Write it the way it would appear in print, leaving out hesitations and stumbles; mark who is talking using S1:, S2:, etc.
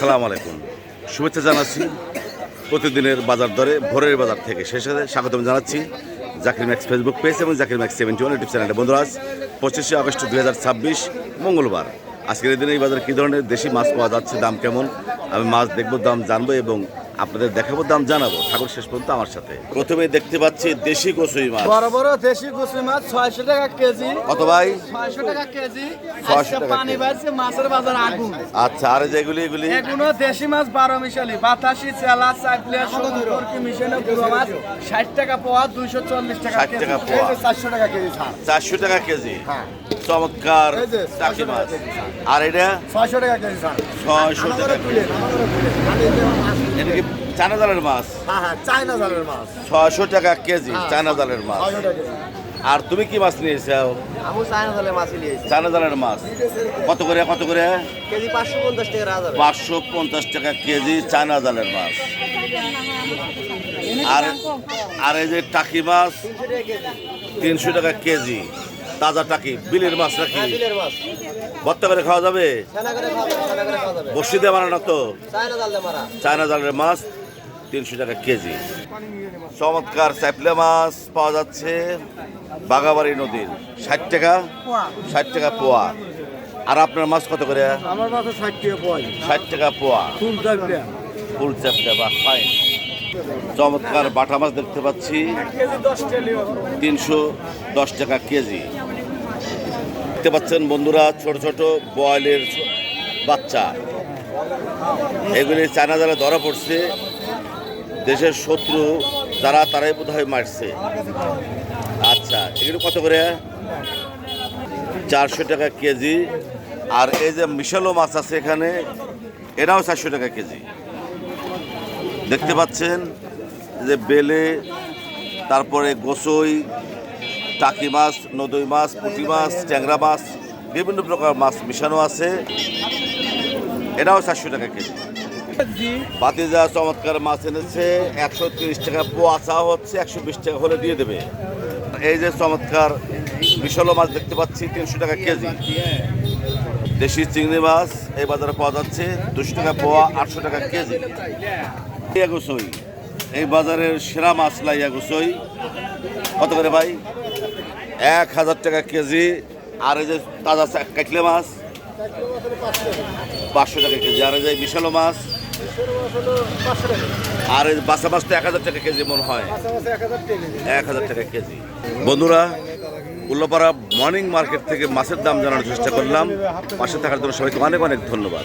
S1: সালাম আলাইকুম, শুভেচ্ছা জানাচ্ছি প্রতিদিনের বাজার দরে ভোরের বাজার থেকে। সেই সাথে স্বাগতম জানাচ্ছি জাকির ম্যাক্স ফেসবুক পেজ এবং জাকির ম্যাক্স 71 ইউটিউব চ্যানেলে। বন্ধুরা, আজ 25শে আগস্ট 2026 মঙ্গলবার। আজকের দিনে এই বাজারে কী ধরনের দেশি মাছ পাওয়া যাচ্ছে, দাম কেমন, আমি মাছ দেখবো, দাম জানবো এবং আপনাদের দেখাবো, দাম জানাবো। ঠাকুর শেষ পর্যন্ত আমার সাথে। প্রথমে দেখতে পাচ্ছি দেশি কচুই মাছ,
S2: বড় বড় দেশি কচুই মাছ 600 টাকা কেজি।
S1: কত ভাই?
S2: 600 টাকা কেজি।
S1: 600 টাকা
S2: পানি বাড়ছে, মাছের বাজার আগুন।
S1: আচ্ছা, আর যেগুলি এগুলি
S2: এগুলো দেশি মাছ 12 মিশালি, বাতাসি, চেলা, চাইপলিয়া, সমুদ্র কি মিশানো পুরো মাছ 60 টাকা পোয়া, 240 টাকা
S1: 60 টাকা পোয়া,
S2: 400 টাকা কেজি ছাড়।
S1: 400 টাকা কেজি।
S2: হ্যাঁ,
S1: চমৎকার
S2: এই যে
S1: টাকি
S2: 600
S1: মাছ।
S2: টাকা কেজি ছাড়।
S1: আর এটা
S2: 600 টাকা কেজি ছাড়।
S1: 600 টাকা। এটা কি চায়না জালের মাছ?
S2: হ্যাঁ হ্যাঁ, চায়না জালের মাছ
S1: 600 টাকা কেজি চায়না জালের মাছ।
S2: 600 টাকা কেজি।
S1: আর তুমি কি মাছ নিয়েছো?
S2: আমি চায়না জালের মাছ নিয়েছি।
S1: চায়না জালের মাছ কত করে? কত করে?
S2: কেজি 550 টাকা রাজা।
S1: 550 টাকা কেজি চায়না জালের মাছ। আর আর এই যে টাকি মাছ 300 টাকা কেজি। তাজা টাকি, বিলের মাছ নাকি?
S2: বিলের মাছ
S1: ভর্তা করে খাওয়া যাবে?
S2: ছানা করে খাওয়া যাবে।
S1: বসি দিয়ে বানানো তো?
S2: চায়না জাল দিয়ে মারা।
S1: চায়না জালের মাছ 300 টাকা কেজি। চমৎকার চাইপলে মাছ পাওয়া যাচ্ছে বাগাবাড়ি নদীর, 60 টাকা। 60 টাকা পোয়া। আর আপনার মাছ কত করে?
S2: আমার মাছ 60 টাকা পোয়া।
S1: 60 টাকা পোয়া।
S2: ফুল চাইপলিয়া।
S1: ফুল চাপটা বা ফাইন। চমৎকার বাটা মাছ দেখতে পাচ্ছি,
S2: কেজি 10 টাকা।
S1: 310 টাকা কেজি। দেখতে পাচ্ছেন বন্ধুরা, ছোট ছোট বয়েলের বাচ্চা, এগুলি চায়না জালে ধরা পড়ছে। দেশের শত্রু যারা, তারাই বোধ হয় মারছে। আচ্ছা, এগুলো কত করে? 400 টাকা কেজি। আর এই যে মিশালো মাছ আছে এখানে, এটাও 400 টাকা কেজি। দেখতে পাচ্ছেন যে বেলে, তারপরে গোসই, টাকি মাছ, নদী মাছ, পুঁটি মাছ, ট্যাংরা মাছ, বিভিন্ন প্রকার মাছ মিশানো আছে। এটাও 400 টাকা কেজি। বাতিজা চমৎকার মাছ এনেছে, 130 টাকা পোয়া চাওয়া হচ্ছে, 120 টাকা হলে দিয়ে দেবে। এই যে চমৎকার বিশালো মাছ দেখতে পাচ্ছি, 300 টাকা কেজি। দেশি চিংড়ি মাছ এই বাজারে পাওয়া যাচ্ছে 200 টাকা পোয়া, 800 টাকা কেজি। লাইয়া গোসই, এই বাজারের সেরা মাছ লাইয়া গোসই। কত করে ভাই? 1000 টাকা কেজি। আর এই যে তাজা কাটলে মাছ 500 টাকা কেজি। আর এই যে বিশালো মাছ, আর এই বাসা মাছ তো 1000 টাকা কেজি মনে হয়। 1000 টাকা কেজি। বন্ধুরা, উল্লাপাড়া মর্নিং মার্কেট থেকে মাছের দাম জানানোর চেষ্টা করলাম। পাশে থাকার জন্য সবাইকে অনেক অনেক ধন্যবাদ।